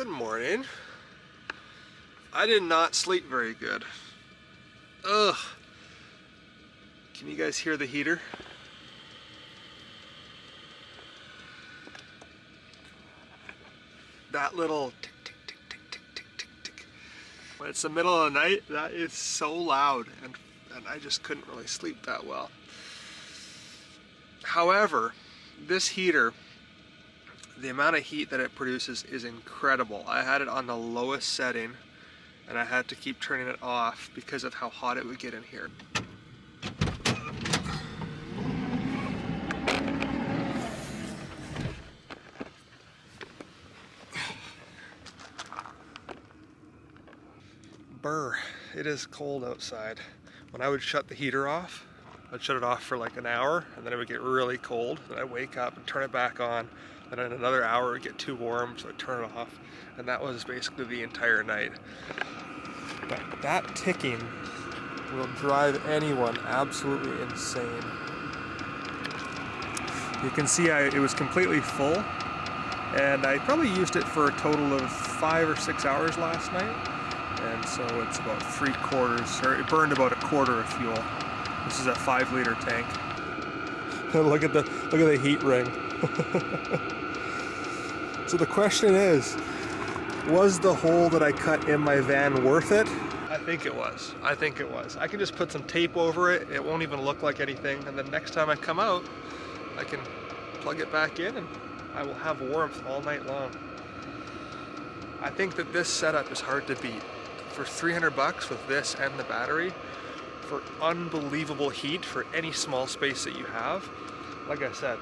Good morning. I did not sleep very good. Ugh. Can you guys hear the heater? That little tick, tick, tick, tick, tick, tick, tick, tick. When it's the middle of the night, that is so loud, and I just couldn't really sleep that well. However, this heater, the amount of heat that it produces is incredible. I had it on the lowest setting and I had to keep turning it off because of how hot it would get in here. Brr, it is cold outside. When I would shut the heater off, I'd shut it off for like an hour and then it would get really cold. Then I'd wake up and turn it back on. And in another hour it would get too warm, so I'd turn it off. And that was basically the entire night. But that ticking will drive anyone absolutely insane. You can see it was completely full. And I probably used it for a total of 5 or 6 hours last night. And so it's about 3/4, or it burned about 1/4 of fuel. This is a 5-liter tank. look at the heat ring. So the question is, was the hole that I cut in my van worth it? I think it was. I think it was. I can just put some tape over it. It won't even look like anything. And then next time I come out, I can plug it back in and I will have warmth all night long. I think that this setup is hard to beat. For 300 bucks with this and the battery, for unbelievable heat for any small space that you have. Like I said,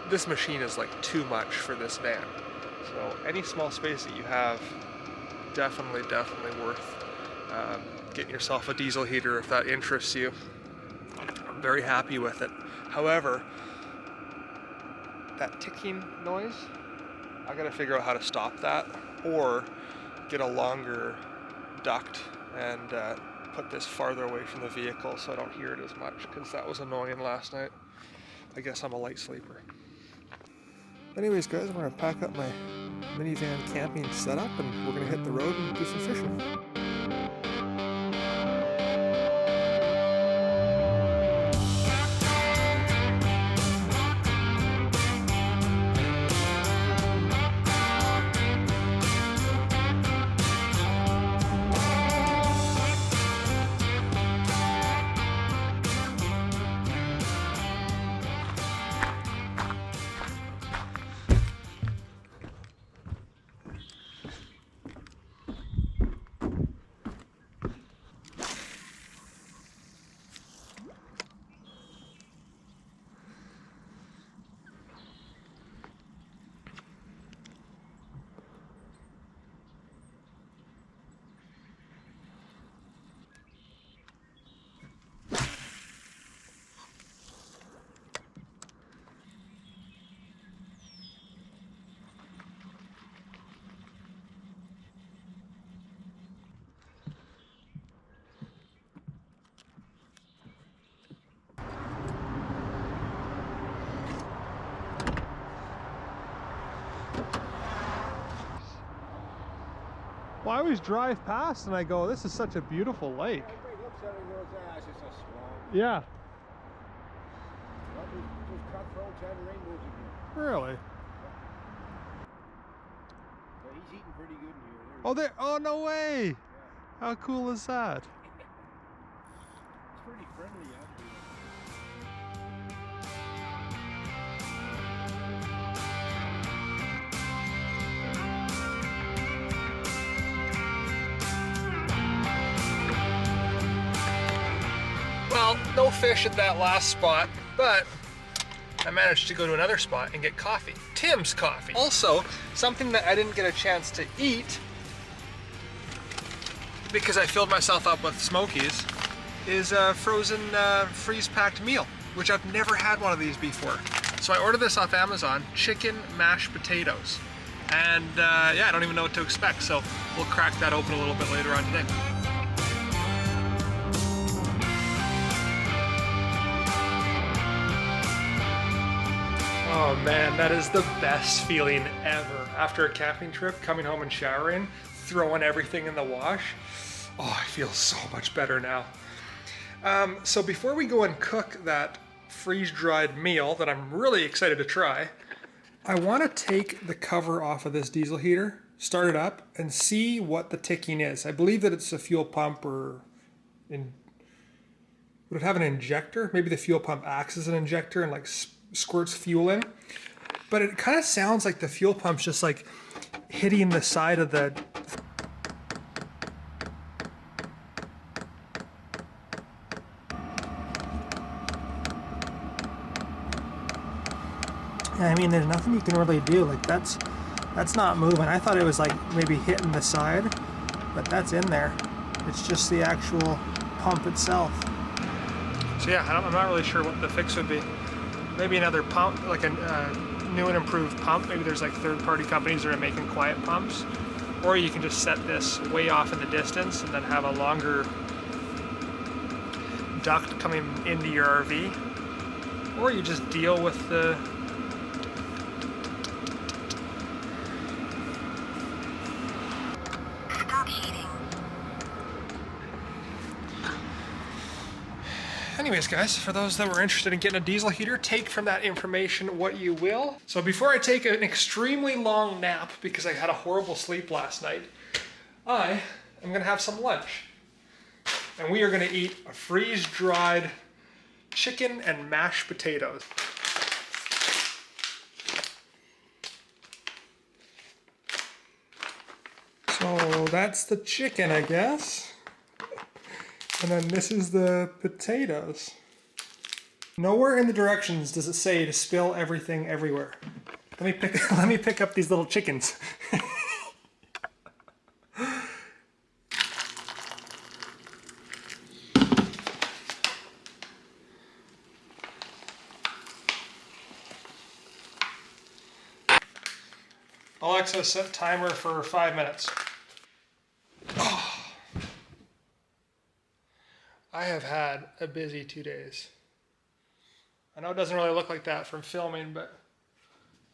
this machine is like too much for this van. So any small space that you have, definitely worth getting yourself a diesel heater if that interests you. I'm very happy with it. However, that ticking noise, I gotta figure out how to stop that, or get a longer duct and put this farther away from the vehicle so I don't hear it as much, because that was annoying last night. I guess I'm a light sleeper. Anyways guys, I'm gonna pack up my minivan camping setup and we're gonna hit the road and do some fishing. Well, I always drive past and I go, this is such a beautiful lake. Everybody looks at it and goes, ah, it's just a swamp. Yeah. Well, there's cutthroats and rainbows in here. Really? But he's eating pretty good in here. Oh, there! Oh, no way! Yeah. How cool is that? It's pretty friendly, actually. Well, no fish at that last spot, but I managed to go to another spot and get coffee. Tim's coffee. Also, something that I didn't get a chance to eat because I filled myself up with Smokies is a frozen freeze-packed meal, which I've never had one of these before. So I ordered this off Amazon, chicken mashed potatoes. And yeah, I don't even know what to expect, so we'll crack that open a little bit later on today. Oh man, that is the best feeling ever. After a camping trip, coming home and showering, throwing everything in the wash. Oh, I feel so much better now. So before we go and cook that freeze-dried meal that I'm really excited to try, I want to take the cover off of this diesel heater, start it up, and see what the ticking is. I believe that it's a fuel pump or would it have an injector? Maybe the fuel pump acts as an injector and like squirts fuel in. But it kind of sounds like the fuel pump's just like hitting the side of the... I mean, there's nothing you can really do. Like that's not moving. I thought it was like maybe hitting the side, but that's in there. It's just the actual pump itself. So yeah, I'm not really sure what the fix would be. Maybe another pump, like a new and improved pump. Maybe there's like third-party companies that are making quiet pumps. Or you can just set this way off in the distance and then have a longer duct coming into your RV. Or you just deal with the Anyways, guys, for those that were interested in getting a diesel heater, take from that information what you will. So before I take an extremely long nap, because I had a horrible sleep last night, I am gonna have some lunch. And we are gonna eat a freeze-dried chicken and mashed potatoes. So that's the chicken, I guess. And then this is the potatoes. Nowhere in the directions does it say to spill everything everywhere. Let me pick up these little chickens. Alexa, set timer for 5 minutes. I have had a busy 2 days. I know it doesn't really look like that from filming, but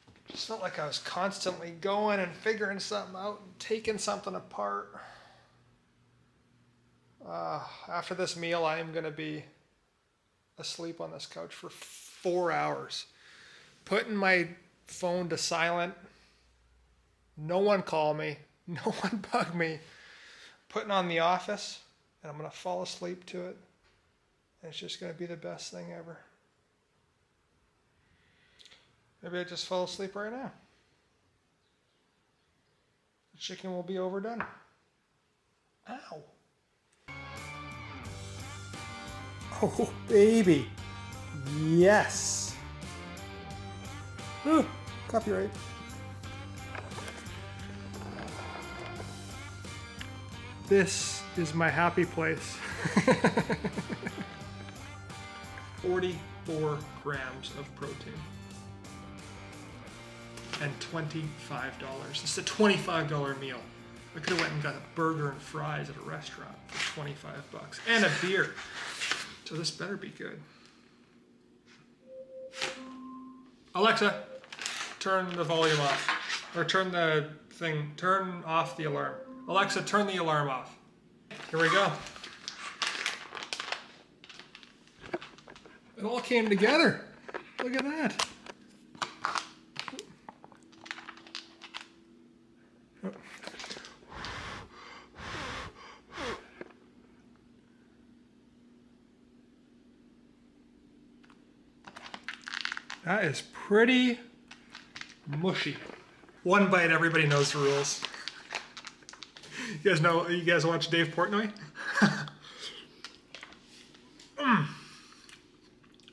it just felt like I was constantly going and figuring something out and taking something apart. After this meal, I am going to be asleep on this couch for 4 hours. Putting my phone to silent. No one call me. No one bug me. Putting on The Office. And I'm going to fall asleep to it. And it's just going to be the best thing ever. Maybe I just fall asleep right now. The chicken will be overdone. Ow. Oh, baby. Yes. Ooh, copyright. This is my happy place. 44 grams of protein. And $25. It's a $25 meal. I could have went and got a burger and fries at a restaurant for $25. And a beer. So this better be good. Alexa, turn the volume off. Or turn off the alarm. Alexa, turn the alarm off. Here we go. It all came together. Look at that. That is pretty mushy. One bite, everybody knows the rules. You guys watch Dave Portnoy?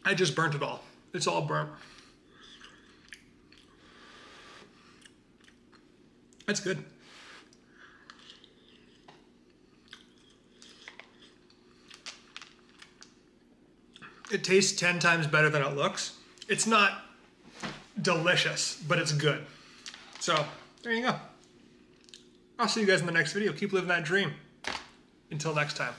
I just burnt it all. It's all burnt. That's good. It tastes 10 times better than it looks. It's not delicious, but it's good. So, there you go. I'll see you guys in the next video. Keep living that dream. Until next time.